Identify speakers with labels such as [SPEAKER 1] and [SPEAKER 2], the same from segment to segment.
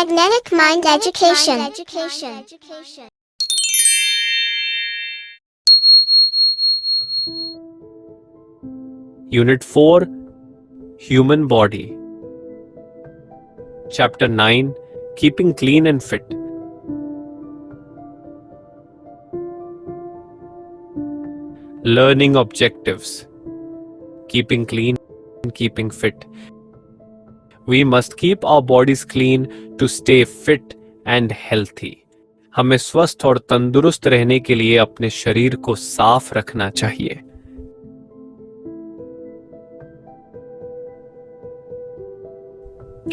[SPEAKER 1] Magnetic Mind Education.
[SPEAKER 2] Unit 4, Human Body. Chapter 9, Keeping Clean and Fit. Learning objectives. Keeping clean and keeping fit. We must keep our bodies clean to stay fit and healthy. हमें स्वस्थ और तंदुरुस्त रहने के लिए अपने शरीर को साफ रखना चाहिए.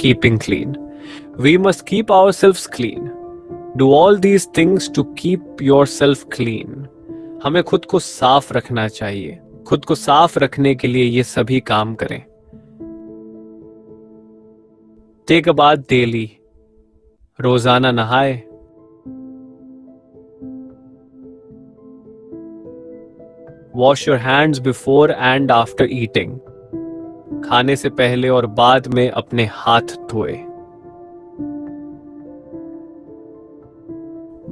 [SPEAKER 2] Keeping clean. We must keep ourselves clean. Do all these things to keep yourself clean. हमें खुद को साफ रखना चाहिए. खुद को साफ रखने के लिए ये सभी काम करें. Take a bath daily. रोजाना नहाए. Wash your hands before and after eating. खाने से पहले और बाद में अपने हाथ धोए.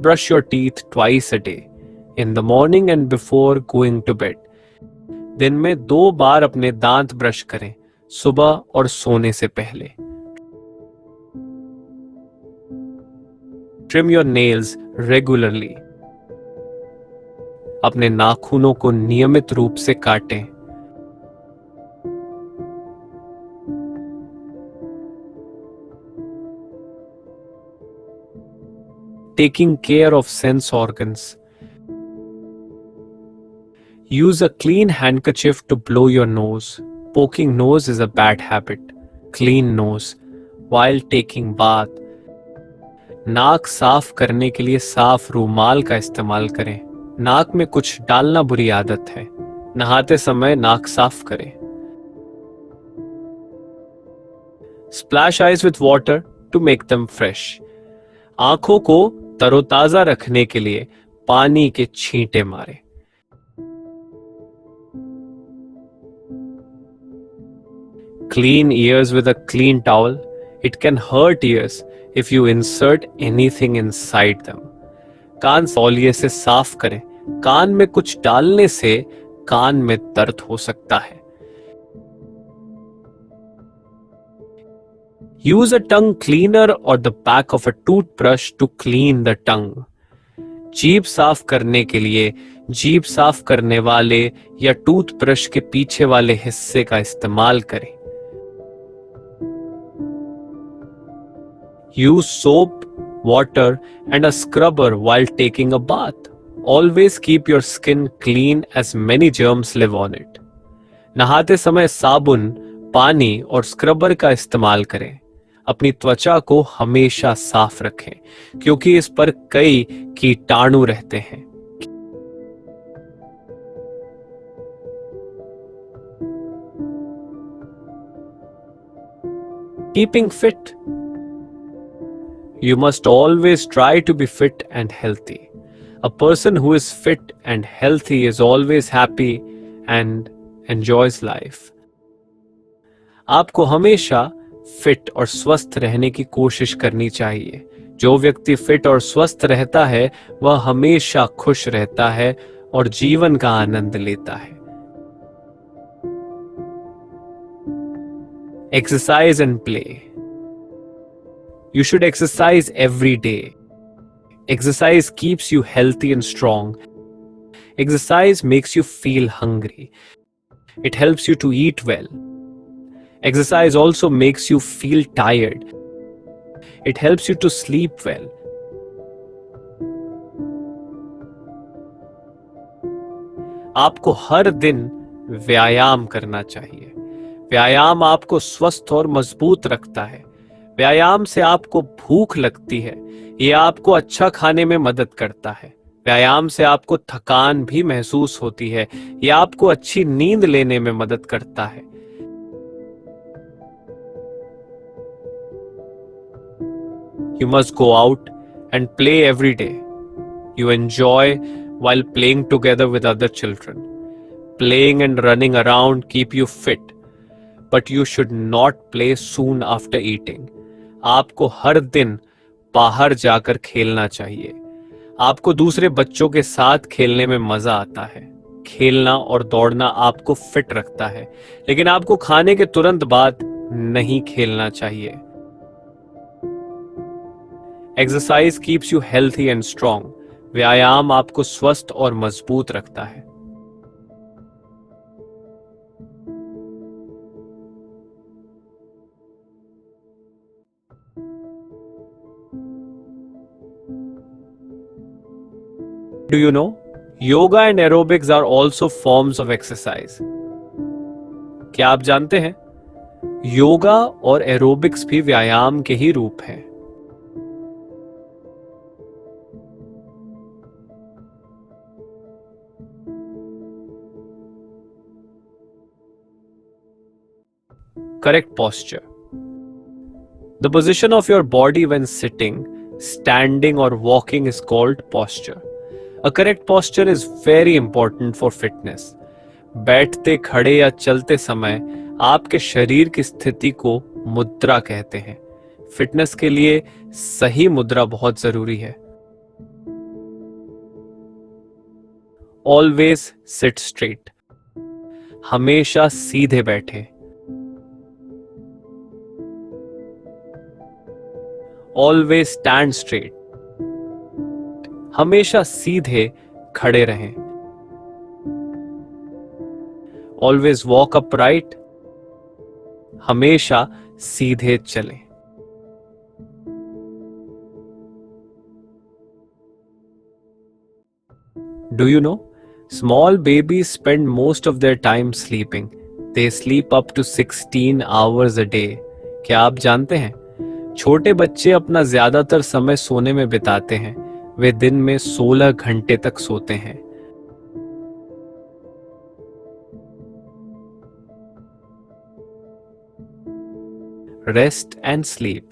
[SPEAKER 2] Brush your teeth twice a day, in the morning and before going to bed. दिन में 2 बार अपने दांत ब्रश करें, सुबह और सोने से पहले. Trim your nails regularly. अपने नाखूनों को नियमित रूप से काटें. Taking care of sense organs. Use a clean handkerchief to blow your nose. Poking nose is a bad habit. Clean nose while taking bath. नाक साफ करने के लिए साफ रूमाल का इस्तेमाल करें. नाक में कुछ डालना बुरी आदत है. नहाते समय नाक साफ करें. Splash eyes with water to make them fresh. आंखों को तरोताजा रखने के लिए पानी के छींटे मारें. Clean ears with a clean towel. It can hurt ears if you insert anything inside them. कान तौलिए से साफ करें. कान में कुछ डालने से कान में दर्द हो सकता है. Use a tongue cleaner or the back of a toothbrush to clean the tongue. जीभ साफ करने के लिए जीभ साफ करने वाले या टूथब्रश के पीछे वाले हिस्से का इस्तेमाल करें. Use soap, water and a scrubber while taking a bath. Always keep your skin clean as many germs live on it. नहाते समय साबुन, पानी और स्क्रबर का इस्तेमाल करें. अपनी त्वचा को हमेशा साफ रखें क्योंकि इस पर कई कीटाणु रहते हैं. Keeping fit. You must always try to be fit and healthy. A person who is fit and healthy is always happy and enjoys life. आपको हमेशा फिट और स्वस्थ रहने की कोशिश करनी चाहिए. जो व्यक्ति फिट और स्वस्थ रहता है वह हमेशा खुश रहता है और जीवन का आनंद लेता है. Exercise and play. You should exercise every day. Exercise keeps you healthy and strong. Exercise makes you feel hungry. It helps you to eat well. Exercise also makes you feel tired. It helps you to sleep well. आपको हर दिन व्यायाम करना चाहिए. व्यायाम आपको स्वस्थ और मजबूत रखता है. व्यायाम से आपको भूख लगती है. यह आपको अच्छा खाने में मदद करता है. व्यायाम से आपको थकान भी महसूस होती है. यह आपको अच्छी नींद लेने में मदद करता है. You must go out and play every day. You enjoy while playing together with other children. Playing and running around keep you fit, but you should not play soon after eating. आपको हर दिन बाहर जाकर खेलना चाहिए। आपको दूसरे बच्चों के साथ खेलने में मजा आता है। खेलना और दौड़ना आपको फिट रखता है, लेकिन आपको खाने के तुरंत बाद नहीं खेलना चाहिए। Exercise keeps you healthy and strong. व्यायाम आपको स्वस्थ और मजबूत रखता है। Do you know? Yoga and aerobics are also forms of exercise. क्या आप जानते हैं? योगा और एरोबिक्स भी व्यायाम के ही रूप हैं। Correct posture. The position of your body when sitting, standing, or walking is called posture. A correct posture is very important for fitness. बैठते, खड़े या चलते समय आपके शरीर की स्थिति को मुद्रा कहते हैं। फिटनेस के लिए सही मुद्रा बहुत जरूरी है। Always seat straight. हमेशा सीधे बैठे। Always stand straight. हमेशा सीधे खड़े रहें। Always walk upright. हमेशा सीधे चलें। Do you know? Small babies spend most of their time sleeping. They sleep up to 16 hours a day. क्या आप जानते हैं? छोटे बच्चे अपना ज्यादातर समय सोने में बिताते हैं। वे दिन में 16 घंटे तक सोते हैं। Rest and sleep.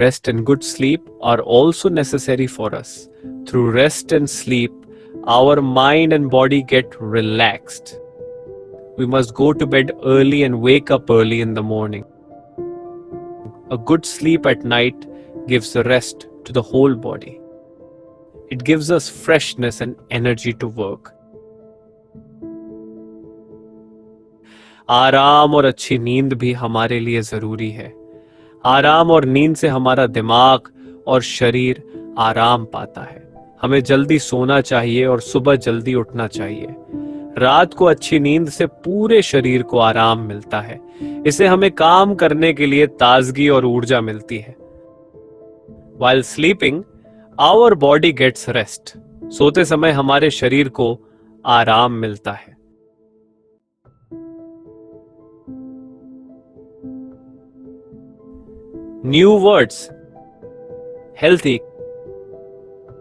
[SPEAKER 2] Rest and good sleep are also necessary for us. Through rest and sleep, our mind and body get relaxed. We must go to bed early and wake up early in the morning. A good sleep at night gives rest to the whole body. It gives us freshness and energy to work. आराम और अच्छी नींद भी हमारे लिए जरूरी है। आराम और नींद से हमारा दिमाग और शरीर आराम पाता है। हमें जल्दी सोना चाहिए और सुबह जल्दी उठना चाहिए। रात को अच्छी नींद से पूरे शरीर को आराम मिलता है। इससे हमें काम करने के लिए ताजगी और ऊर्जा मिलती है। While sleeping, our body gets rest. सोते समय हमारे शरीर को आराम मिलता है। New words: healthy,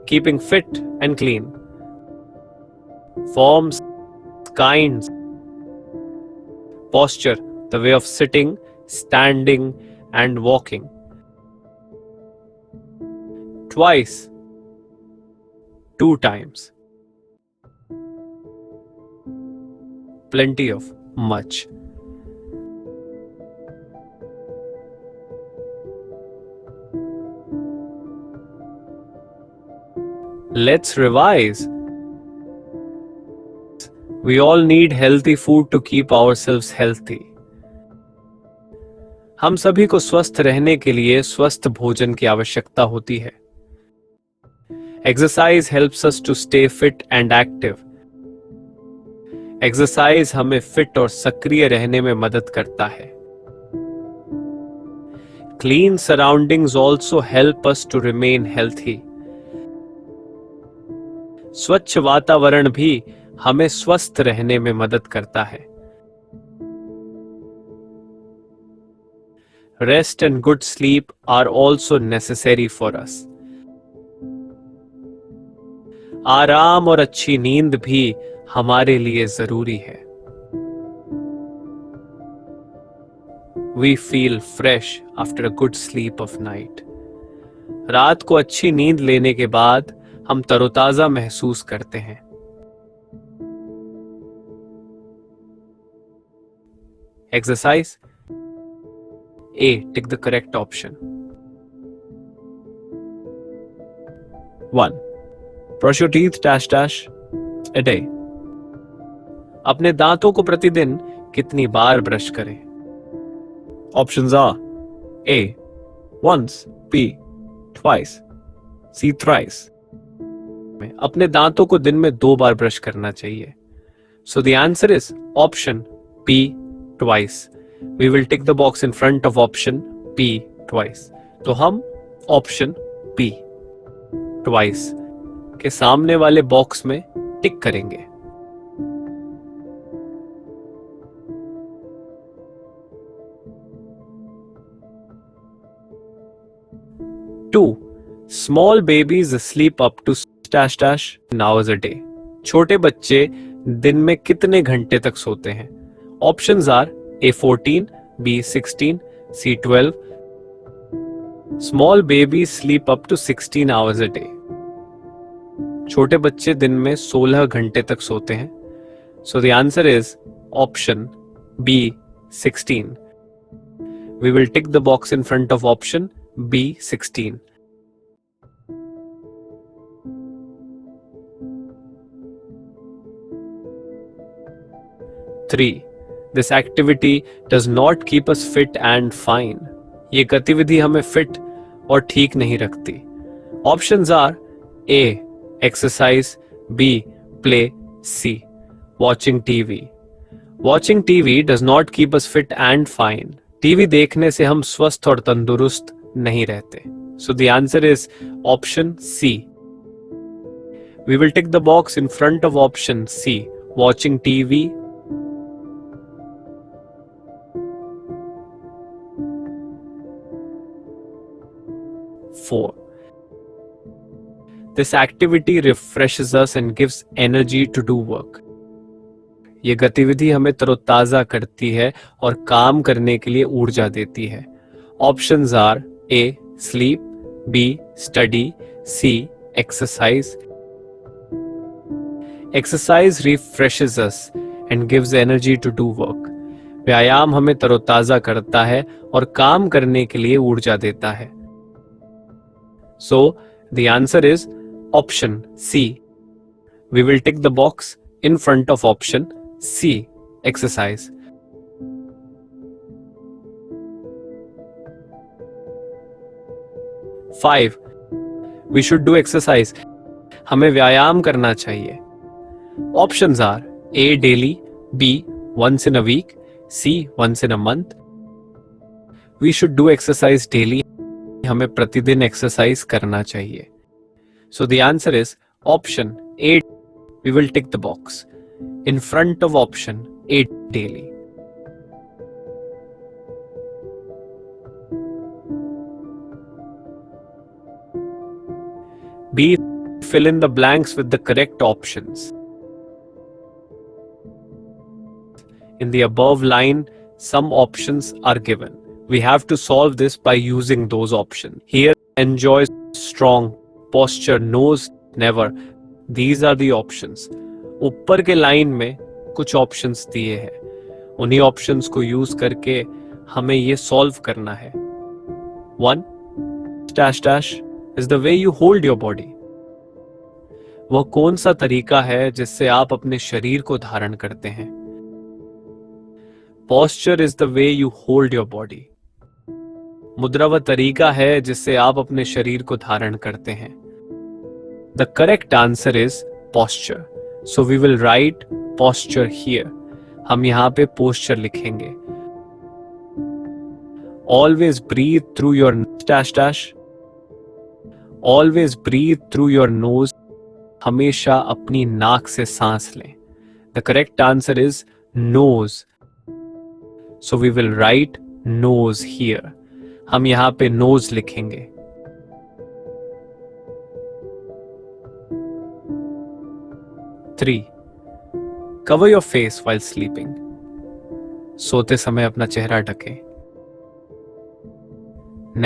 [SPEAKER 2] keeping fit and clean. Forms: kinds. Posture: the way of sitting, standing, and walking. Twice, 2 times. Plenty of, much. Let's revise. We all need healthy food to keep ourselves healthy. हम सभी को स्वस्थ रहने के लिए स्वस्थ भोजन की आवश्यकता होती है। Exercise helps us to stay fit and active. Exercise हमें फिट और सक्रिय रहने में मदद करता है। Clean surroundings also help us to remain healthy. स्वच्छ वातावरण भी हमें स्वस्थ रहने में मदद करता है। Rest and good sleep are also necessary for us. आराम और अच्छी नींद भी हमारे लिए जरूरी है। We feel fresh after a good sleep of night. रात को अच्छी नींद लेने के बाद हम तरोताजा महसूस करते हैं। Exercise. A. Tick the correct option. 1. Brush your teeth dash dash a day. अपने दांतों को प्रतिदिन कितनी बार ब्रश करें? Options are A. Once, B. Twice, C. Thrice. अपने दांतों को दिन में 2 बार ब्रश करना चाहिए. So the answer is option B. Twice. We will tick the box in front of option B. Twice. तो हम option B. Twice के सामने वाले बॉक्स में टिक करेंगे. Two. Small babies sleep up to dash dash hours a day. छोटे बच्चे दिन में कितने घंटे तक सोते हैं? Options are A 14, B 16, C 12. Small babies sleep up to 16 hours a day. छोटे बच्चे दिन में 16 घंटे तक सोते हैं. So the answer is option B 16. We will tick the box in front of option B 16. 3. This activity does not keep us fit and fine. ये गतिविधि हमें फिट और ठीक नहीं रखती. Options are A. Exercise, B. Play, C. Watching TV. Watching TV does not keep us fit and fine. TV देखने से हम स्वस्थ और तंदुरुस्त नहीं रहते. So the answer is option C. We will tick the box in front of option C. Watching TV. 4. This activity refreshes us and gives energy to do work. ये गतिविधि हमें तरोताजा करती है और काम करने के लिए ऊर्जा देती है. Options are A. Sleep, B. Study, C. Exercise. Exercise refreshes us and gives energy to do work. व्यायाम हमें तरोताजा करता है और काम करने के लिए ऊर्जा देता है. So the answer is option C. We will tick the box in front of option C. Exercise. 5. We should do exercise. हमें व्यायाम करना चाहिए. Options are A. Daily, B. Once in a week, C. Once in a month. We should do exercise daily. हमें प्रतिदिन exercise करना चाहिए. So the answer is option A. We will tick the box in front of option A. Daily. B. Fill in the blanks with the correct options. In the above line, some options are given. We have to solve this by using those options. Here, enjoys strong posture, knows never. These are the options. ऊपर के line में कुछ options दिए हैं. उन्हीं options को use करके हमें ये solve करना है. 1. Dash dash is the way you hold your body. वह कौन सा तरीका है जिससे आप अपने शरीर को धारण करते हैं? Posture is the way you hold your body. मुद्रा वह तरीका है जिससे आप अपने शरीर को धारण करते हैं. The correct answer is posture. So we will write posture here. हम यहाँ पे posture लिखेंगे. Always breathe through your dash dash. Always breathe through your nose. हमेशा अपनी नाक से सांस लें. The correct answer is nose. So we will write nose here. हम यहाँ पे nose लिखेंगे. Three. Cover your face while sleeping. सोते समय अपना चेहरा ढकें.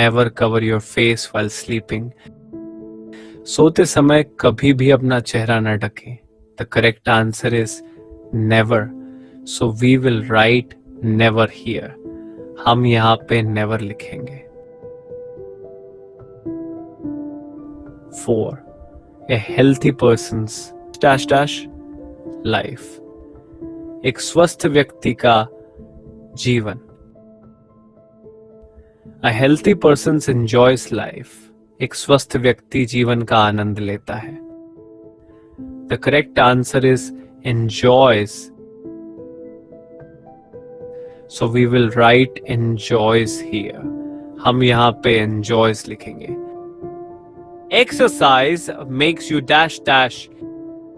[SPEAKER 2] Never cover your face while sleeping. सोते समय कभी भी अपना चेहरा न ढकें. The correct answer is never. So we will write never here. हम यहाँ पे never लिखेंगे. 4. A healthy person's dash dash life. एक स्वस्थ व्यक्ति का जीवन. A healthy person enjoys life. एक स्वस्थ व्यक्ति जीवन का आनंद लेता है. The correct answer is enjoys. So we will write enjoys here. हम यहाँ पे enjoys लिखेंगे. Exercise makes you dash dash.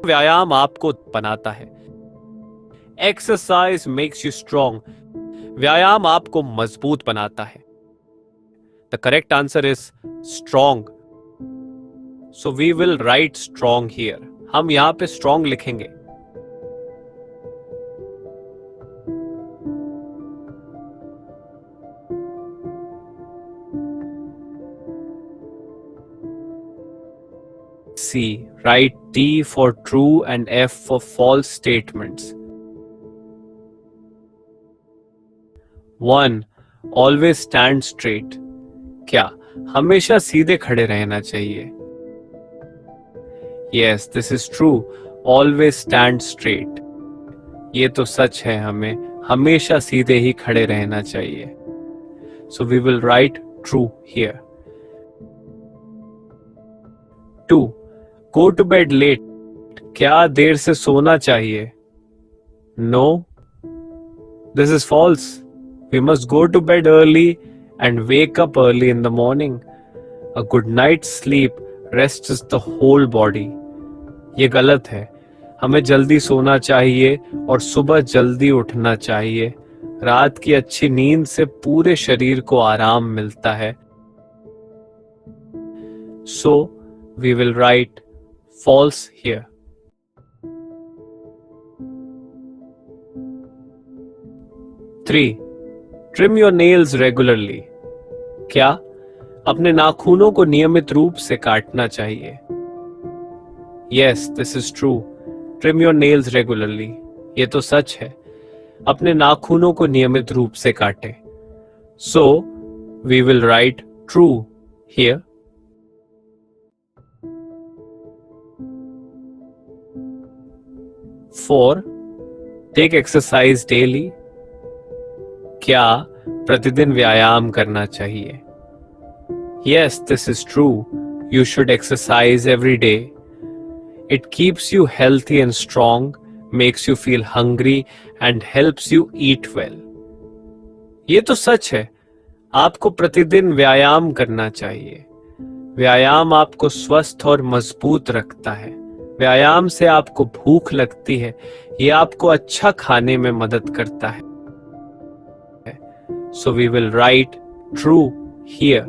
[SPEAKER 2] व्यायाम आपको बनाता है. Exercise makes you strong. व्यायाम आपको मजबूत बनाता है. The correct answer is strong. So we will write strong here. हम यहाँ पे strong लिखेंगे. C. Write T for true and F for false statements. 1. Always stand straight. क्या हमेशा सीधे खड़े रहना चाहिए? Yes, this is true. Always stand straight. ये तो सच है, हमें हमेशा सीधे ही खड़े रहना चाहिए. So we will write true here. 2. Go to bed late. क्या देर से सोना चाहिए? No. This is false. We must go to bed early and wake up early in the morning. A good night's sleep rests the whole body. ये गलत है. हमें जल्दी सोना चाहिए और सुबह जल्दी उठना चाहिए. रात की अच्छी नींद से पूरे शरीर को आराम मिलता है. So we will write false here. 3. Trim your nails regularly. क्या अपने नाखूनों को नियमित रूप से काटना चाहिए? Yes, this is true. Trim your nails regularly. ये तो सच है. अपने नाखूनों को नियमित रूप से काटें. So we will write true here. 4. Take exercise daily. क्या प्रतिदिन व्यायाम करना चाहिए? Yes, this is true. You should exercise every day. It keeps you healthy and strong, makes you feel hungry and helps you eat well. ये तो सच है. आपको प्रतिदिन व्यायाम करना चाहिए. व्यायाम आपको स्वस्थ और मजबूत रखता है. व्यायाम से आपको भूख लगती है. ये आपको अच्छा खाने में मदद करता है. So we will write true here.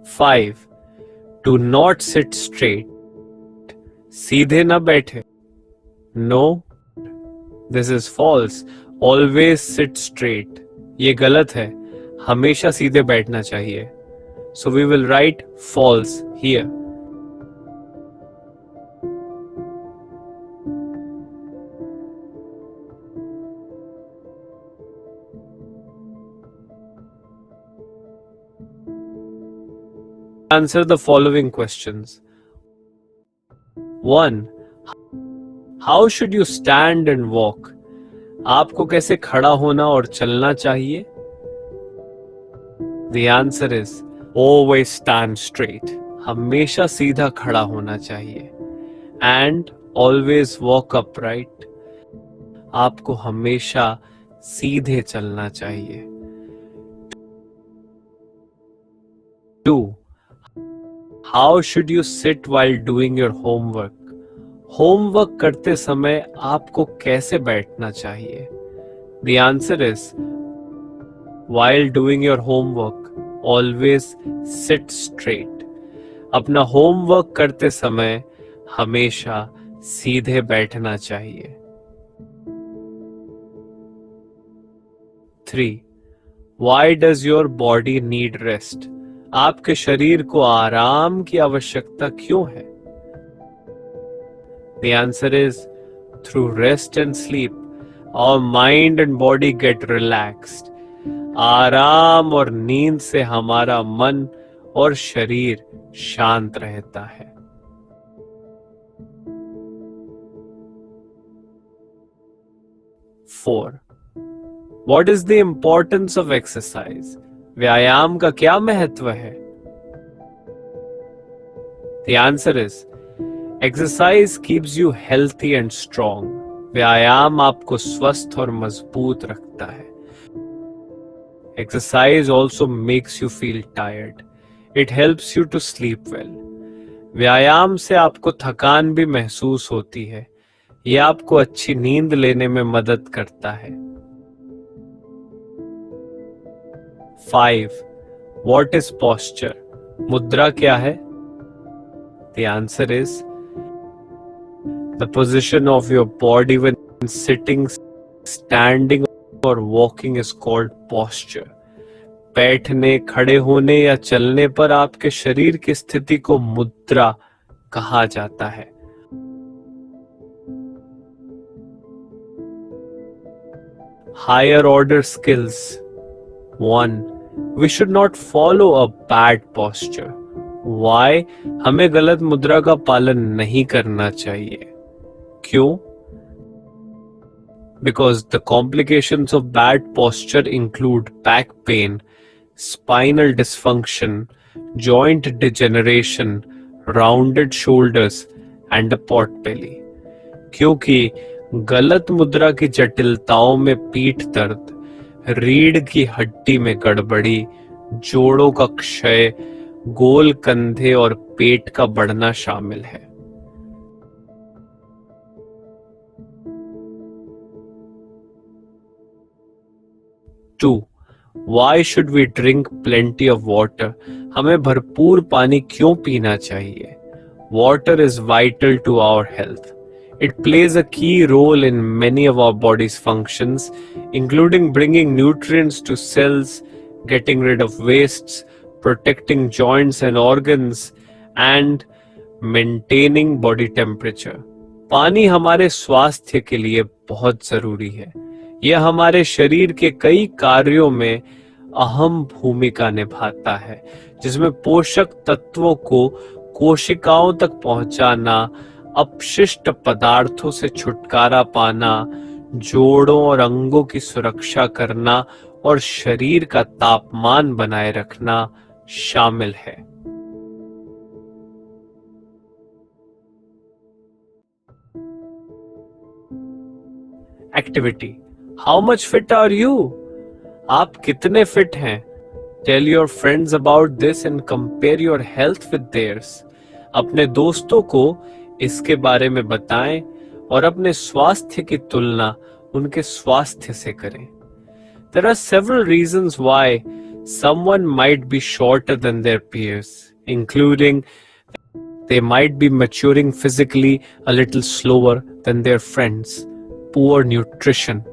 [SPEAKER 2] 5. Do not sit straight. सीधे न बैठे. No. This is false. Always sit straight. ये गलत है. हमेशा सीधे बैठना चाहिए. So we will write false here. Answer the following questions. 1. How should you stand and walk? आपको कैसे खड़ा होना और चलना चाहिए? The answer is always stand straight. हमेशा सीधा खड़ा होना चाहिए. And always walk upright. आपको हमेशा सीधे चलना चाहिए. 2. How should you sit while doing your homework? Homework करते समय आपको कैसे बैठना चाहिए? The answer is while doing your homework, always sit straight. अपना होमवर्क करते समय हमेशा सीधे बैठना चाहिए. 3. Why does your body need rest? आपके शरीर को आराम की आवश्यकता क्यों है? The answer is through rest and sleep, our mind and body get relaxed. आराम और नींद से हमारा मन और शरीर शांत रहता है। 4. What is the importance of exercise? व्यायाम का क्या महत्व है? The answer is exercise keeps you healthy and strong. व्यायाम आपको स्वस्थ और मजबूत रखता है। Exercise also makes you feel tired. It helps you to sleep well. व्यायाम से आपको थकान भी महसूस होती है। यह आपको अच्छी नींद लेने में मदद करता है। 5. What is posture? मुद्रा क्या है? The answer is the position of your body when sitting, standing or walking is called posture. बैठने, खड़े होने या चलने पर आपके शरीर की स्थिति को मुद्रा कहा जाता है। Higher order skills. 1. We should not follow a bad posture. Why? हमें गलत मुद्रा का पालन नहीं करना चाहिए। क्यों? Because the complications of bad posture include back pain, spinal dysfunction, joint degeneration, rounded shoulders and a pot belly. क्योंकि गलत मुद्रा की जटिलताओं में पीठ दर्द, रीढ़ की हड्डी में गड़बड़ी, जोड़ों का क्षय, गोल कंधे और पेट का बढ़ना शामिल है। 2. Why should we drink plenty of water? हमें भरपूर पानी क्यों पीना चाहिए? Water is vital to our health. It plays a key role in many of our body's functions, including bringing nutrients to cells, getting rid of wastes, protecting joints and organs, and maintaining body temperature. पानी हमारे स्वास्थ्य के लिए बहुत जरूरी है। यह हमारे शरीर के कई कार्यों में अहम भूमिका निभाता है, जिसमें पोषक तत्वों को कोशिकाओं तक पहुंचाना, अपशिष्ट पदार्थों से छुटकारा पाना, जोड़ों और अंगों की सुरक्षा करना और शरीर का तापमान बनाए रखना शामिल है। Activity. How much fit are you? आप कितने फिट हैं? Tell your friends about this and compare your health with theirs. अपने दोस्तों को इसके बारे में बताएं और अपने स्वास्थ्य की तुलना उनके स्वास्थ्य से करें। There are several reasons why someone might be shorter than their peers, including they might be maturing physically a little slower than their friends, poor nutrition,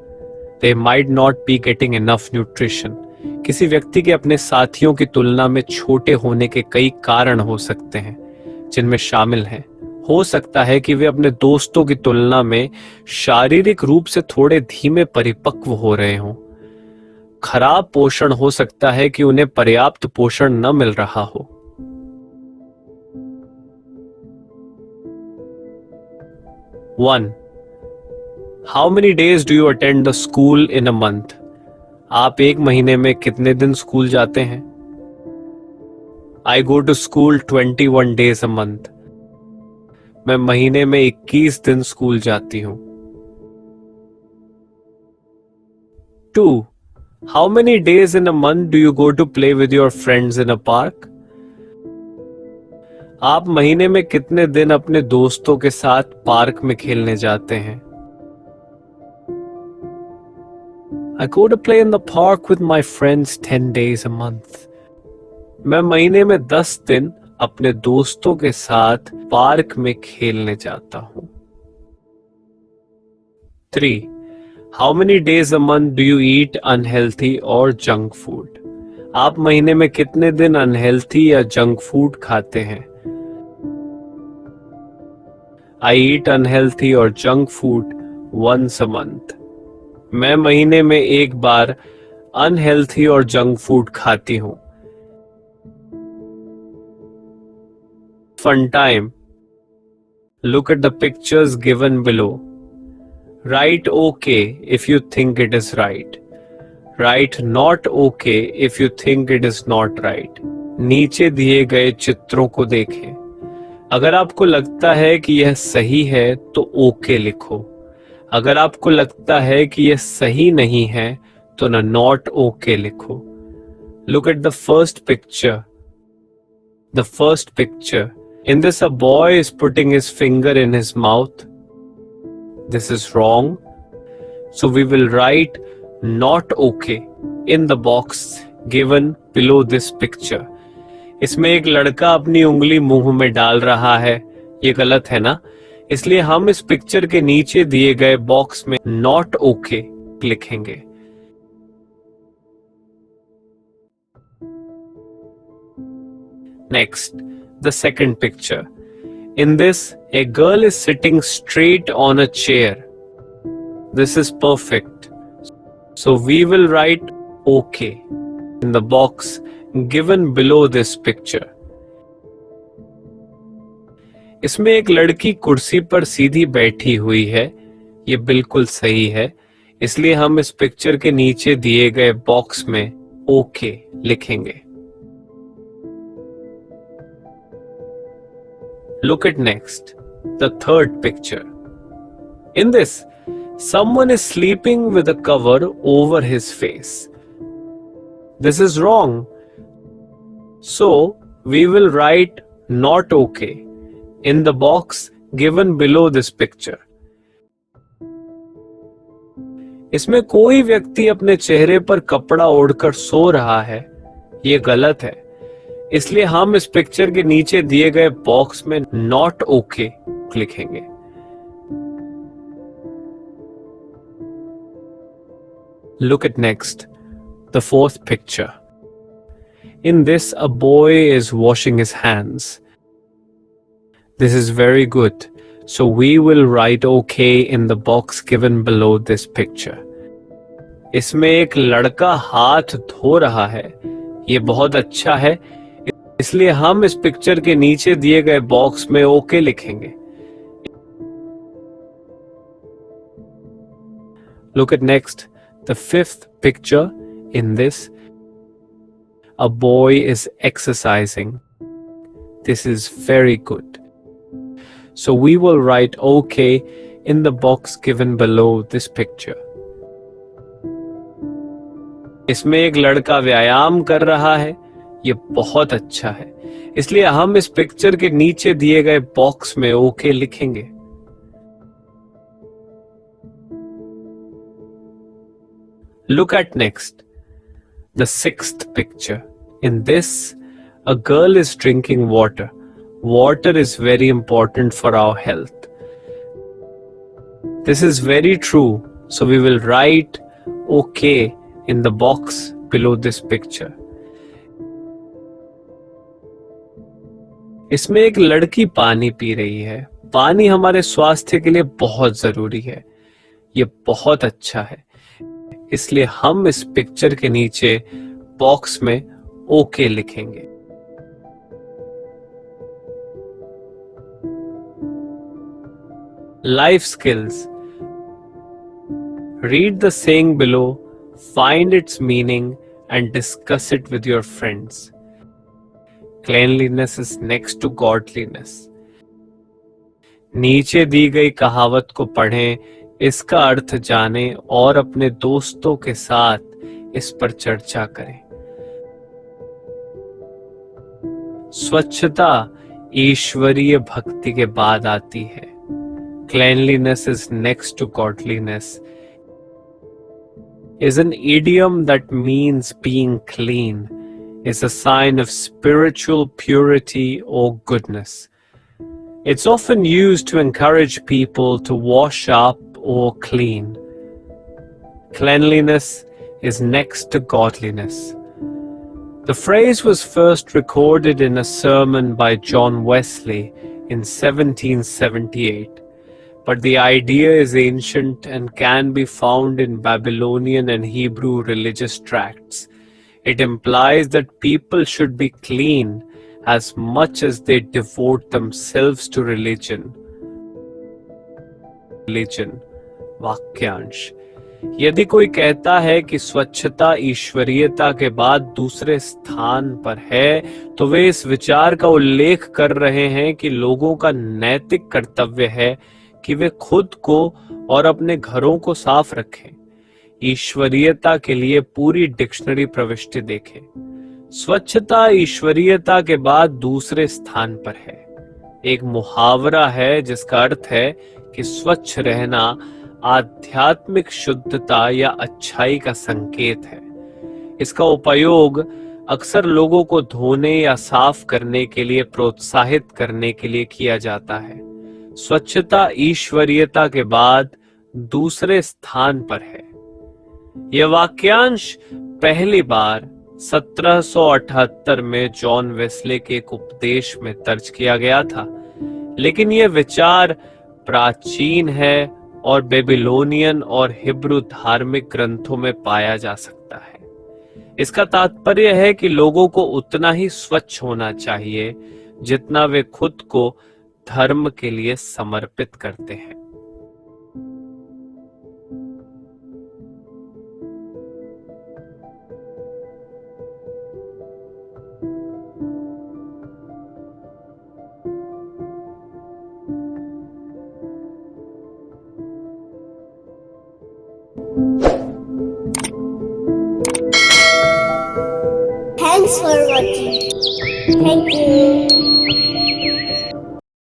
[SPEAKER 2] they might not be getting enough nutrition. किसी व्यक्ति के अपने साथियों की तुलना में छोटे होने के कई कारण हो सकते हैं, जिनमें शामिल हैं, हो सकता है कि वे अपने दोस्तों की तुलना में शारीरिक रूप से थोड़े धीमे परिपक्व हो रहे हों। खराब पोषण हो सकता है कि उन्हें पर्याप्त पोषण न मिल रहा हो। 1. How many days do you attend the school in a month? आप एक महीने में कितने दिन स्कूल जाते हैं? I go to school 21 days a month. मैं महीने में 21 दिन स्कूल जाती हूँ। 2. How many days in a month do you go to play with your friends in a park? आप महीने में कितने दिन अपने दोस्तों के साथ पार्क में खेलने जाते हैं? I go to play in the park with my friends 10 days a month. मैं महीने में 10 दिन अपने दोस्तों के साथ पार्क में खेलने जाता हूं। 3. How many days a month do you eat unhealthy or junk food? आप महीने में कितने दिन अनहेल्थी या जंक फूड खाते हैं? I eat unhealthy or junk food once a month. मैं महीने में एक बार अनहेल्थी और जंक फूड खाती हूं। Fun time. Look at the pictures given below. Write okay if you think it is right. Write not okay if you think it is not right. नीचे दिए गए चित्रों को देखें। अगर आपको लगता है कि यह सही है तो ओके लिखो। अगर आपको लगता है कि यह सही नहीं है तो ना नॉट ओके लिखो। Look at the first picture. The first picture. In this, a boy is putting his finger in his mouth. This is wrong. So we will write not okay in the box given below this picture. इसमें एक लड़का अपनी उंगली मुंह में डाल रहा है, ये गलत है ना? इसलिए हम इस पिक्चर के नीचे दिए गए बॉक्स में not okay लिखेंगे। Next, the second picture. In this, a girl is sitting straight on a chair. This is perfect. So we will write okay in the box given below this picture. इसमें एक लड़की कुर्सी पर सीधी बैठी हुई है, ये बिल्कुल सही है, इसलिए हम इस पिक्चर के नीचे दिए गए बॉक्स में ओके लिखेंगे। Look at next, the third picture. In this, someone is sleeping with a cover over his face. This is wrong. So, we will write not okay in the box given below this picture. इसमें कोई व्यक्ति अपने चेहरे पर कपड़ा ओढ़कर सो रहा है, ये गलत है। इसलिए हम इस पिक्चर के नीचे दिए गए बॉक्स में नॉट ओके लिखेंगे। Look at next, the fourth picture. In this, a boy is washing his hands. This is very good. So we will write okay in the box given below this picture. इसमें एक लड़का हाथ धो रहा है, ये बहुत अच्छा है, इसलिए हम इस पिक्चर के नीचे दिए गए बॉक्स में ओके लिखेंगे। Look at next, the fifth picture. In this, a boy is exercising. This is very good. So we will write okay in the box given below this picture. इसमें एक लड़का व्यायाम कर रहा है, ये बहुत अच्छा है, इसलिए हम इस पिक्चर के नीचे दिए गए बॉक्स में ओके लिखेंगे। Look at next, the sixth picture. In this, a girl is drinking water. Water is very important for our health. This is very true, so we will write okay in the box below this picture. इसमें एक लड़की पानी P रही है। पानी हमारे स्वास्थ्य के लिए बहुत जरूरी है, ये बहुत अच्छा है, इसलिए हम इस पिक्चर के नीचे बॉक्स में ओके लिखेंगे। Life skills. Read the saying below, find its meaning and discuss it with your friends. Cleanliness is next to godliness. नीचे दी गई कहावत को पढ़ें, इसका अर्थ जानें और अपने दोस्तों के साथ इस पर चर्चा करें। स्वच्छता ईश्वरीय भक्ति के बाद आती है। Cleanliness is next to godliness. Is an idiom that means being clean, is a sign of spiritual purity or goodness. It's often used to encourage people to wash up or clean. Cleanliness is next to godliness. The phrase was first recorded in a sermon by John Wesley in 1778. but the idea is ancient and can be found in Babylonian and Hebrew religious tracts. It implies that people should be clean as much as they devote themselves to religion. वाक्यांश: यदि कोई कहता है कि स्वच्छता ईश्वरीयता के बाद दूसरे स्थान पर है, तो वे इस विचार का उल्लेख कर रहे हैं कि लोगों का नैतिक कर्तव्य है कि वे खुद को और अपने घरों को साफ रखें। ईश्वरीयता के लिए पूरी डिक्शनरी प्रविष्टि देखें। स्वच्छता ईश्वरीयता के बाद दूसरे स्थान पर है। एक मुहावरा है जिसका अर्थ है कि स्वच्छ रहना आध्यात्मिक शुद्धता या अच्छाई का संकेत है। इसका उपयोग अक्सर लोगों को धोने या साफ करने के लिए प्रोत्साहित करने के लिए किया जाता है। स्वच्छता ईश्वरीयता के बाद दूसरे स्थान पर है। यह वाक्यांश पहली बार 1778 में जॉन वेस्ले के एक उपदेश में दर्ज किया गया था, लेकिन यह विचार प्राचीन है और बेबीलोनियन और हिब्रू धार्मिक ग्रंथों में पाया जा सकता है। इसका तात्पर्य है कि लोगों को उतना ही स्वच्छ होना चाहिए जितना वे खुद को धर्म के लिए समर्पित करते हैं।
[SPEAKER 1] Thanks for watching. Thank you.